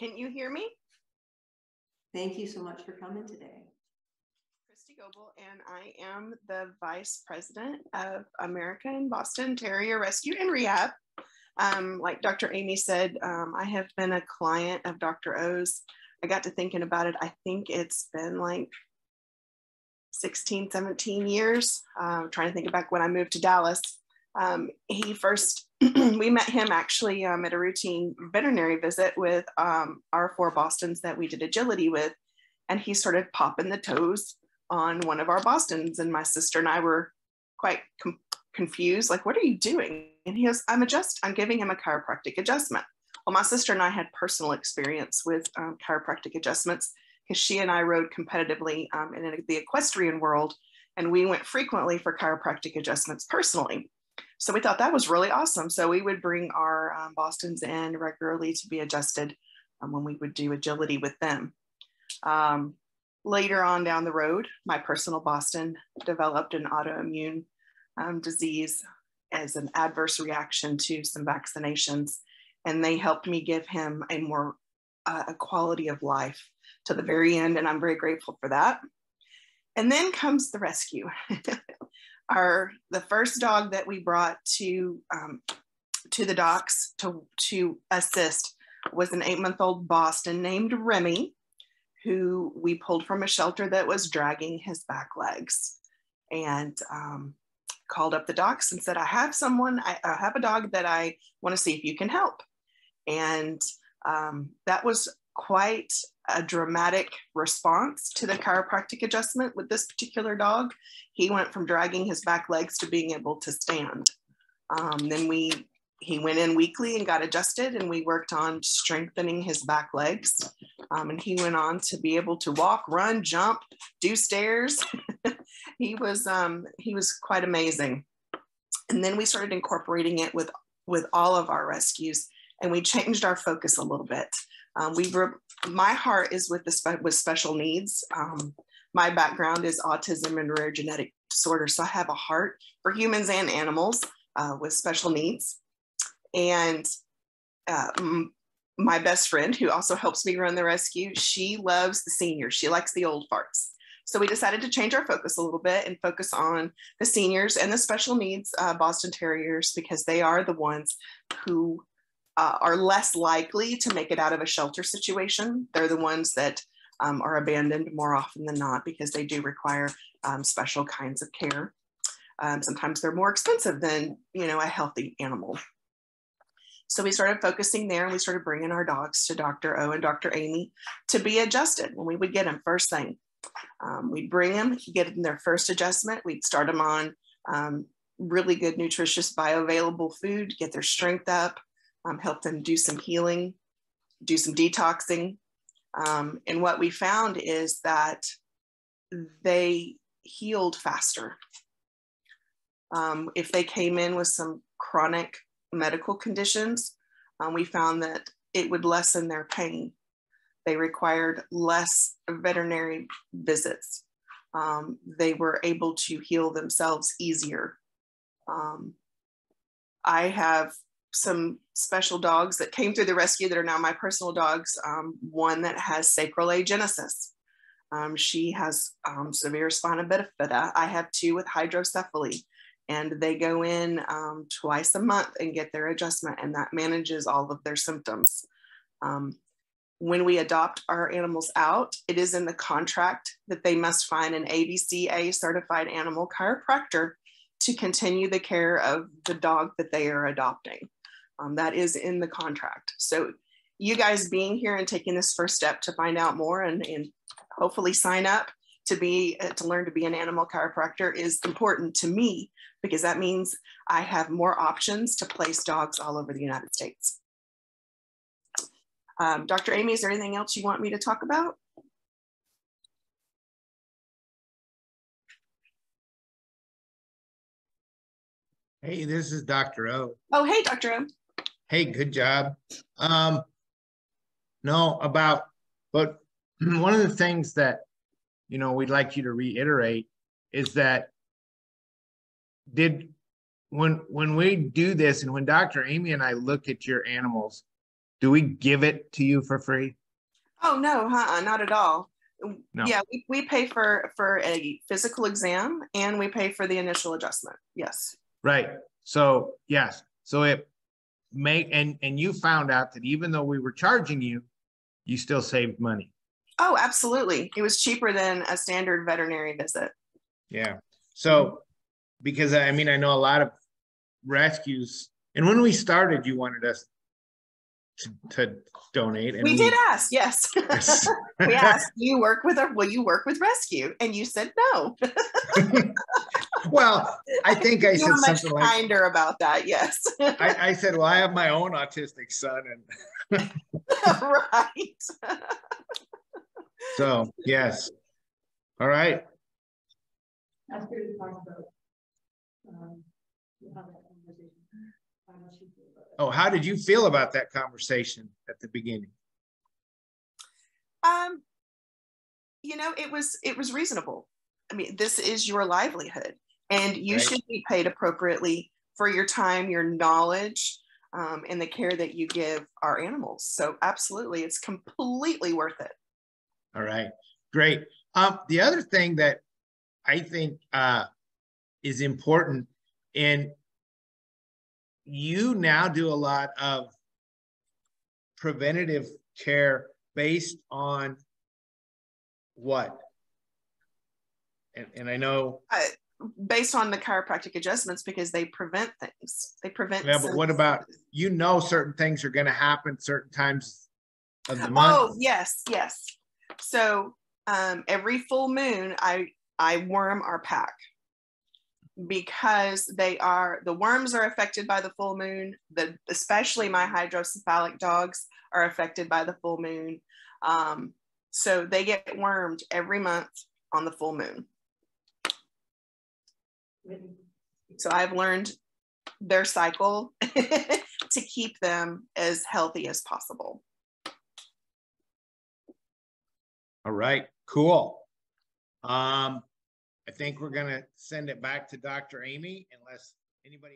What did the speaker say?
Can you hear me? Thank you so much for coming today. Kristi Goebel, and I am the Vice President of America and Boston Terrier Rescue and Rehab. Like Dr. Amy said, I have been a client of Dr. O's. I got to thinking about it. I think it's been like 16, 17 years. Trying to think back when I moved to Dallas. We met him actually at a routine veterinary visit with our 4 Bostons that we did agility with. And he started popping the toes on one of our Bostons. And my sister and I were quite confused, like, what are you doing? And he goes, I'm giving him a chiropractic adjustment. Well, my sister and I had personal experience with chiropractic adjustments because she and I rode competitively in the equestrian world, and we went frequently for chiropractic adjustments personally. So we thought that was really awesome. So we would bring our Bostons in regularly to be adjusted when we would do agility with them. Later on down the road, my personal Boston developed an autoimmune disease as an adverse reaction to some vaccinations. And they helped me give him a more a quality of life to the very end. And I'm very grateful for that. And then comes the rescue. The first dog that we brought to the docks to assist was an 8-month-old Boston named Remy, who we pulled from a shelter that was dragging his back legs, and called up the docks and said, I have a dog that I want to see if you can help. And that was quite a dramatic response to the chiropractic adjustment with this particular dog. He went from dragging his back legs to being able to stand. Then he went in weekly and got adjusted, and we worked on strengthening his back legs. And he went on to be able to walk, run, jump, do stairs. He was quite amazing. And then we started incorporating it with all of our rescues, and we changed our focus a little bit. My heart is with special needs. My background is autism and rare genetic disorders, so I have a heart for humans and animals with special needs. And my best friend, who also helps me run the rescue, she loves the seniors. She likes the old farts. So we decided to change our focus a little bit and focus on the seniors and the special needs Boston Terriers, because they are the ones who are less likely to make it out of a shelter situation. They're the ones that are abandoned more often than not, because they do require special kinds of care. Sometimes they're more expensive than, a healthy animal. So we started focusing there, and we started bringing our dogs to Dr. O and Dr. Amy to be adjusted when we would get them first thing. We'd bring them, get them their first adjustment. We'd start them on really good, nutritious, bioavailable food, get their strength up, help them do some healing, do some detoxing. And what we found is that they healed faster. If they came in with some chronic medical conditions, we found that it would lessen their pain. They required less veterinary visits. They were able to heal themselves easier. I have some special dogs that came through the rescue that are now my personal dogs. One that has sacral agenesis. She has severe spina bifida. I have 2 with hydrocephaly, and they go in twice a month and get their adjustment, and that manages all of their symptoms. When we adopt our animals out, it is in the contract that they must find an A.C.E.S certified animal chiropractor to continue the care of the dog that they are adopting. That is in the contract. So you guys being here and taking this first step to find out more and hopefully sign up to learn to be an animal chiropractor is important to me, because that means I have more options to place dogs all over the United States. Dr. Amy, is there anything else you want me to talk about? Hey, this is Dr. O. Oh, hey, Dr. O. Hey, good job. But one of the things that, we'd like you to reiterate is that when we do this, and when Dr. Amy and I look at your animals, Do we give it to you for free? Oh, no, not at all. No. Yeah, we pay for a physical exam and we pay for the initial adjustment. Yes. Right. So yes. So and you found out that even though we were charging you, you still saved money. Oh, absolutely. It was cheaper than a standard veterinary visit. Yeah. So because I mean, I know a lot of rescues, and when we started, you wanted us to donate, and We did ask, yes. We asked, will you work with rescue? And you said no. Well, I think I said something like kinder about that. Yes. I said, well, I have my own autistic son, and right. so yes. All right. That's good to talk about. Have that conversation. How much you feel about it. Oh, how did you feel about that conversation at the beginning? It was reasonable. I mean, this is your livelihood, and you should be paid appropriately for your time, your knowledge, and the care that you give our animals. So absolutely, it's completely worth it. All right, great. The other thing that I think is important, and you now do a lot of preventative care based on what? And I know based on the chiropractic adjustments, because they prevent things. They prevent. Yeah, but what about, certain things are going to happen certain times of the month? Oh, yes. So every full moon, I worm our pack, because the worms are affected by the full moon. Especially my hydrocephalic dogs are affected by the full moon. So they get wormed every month on the full moon. So I've learned their cycle to keep them as healthy as possible. All right, cool. I think we're going to send it back to Dr. Amy unless anybody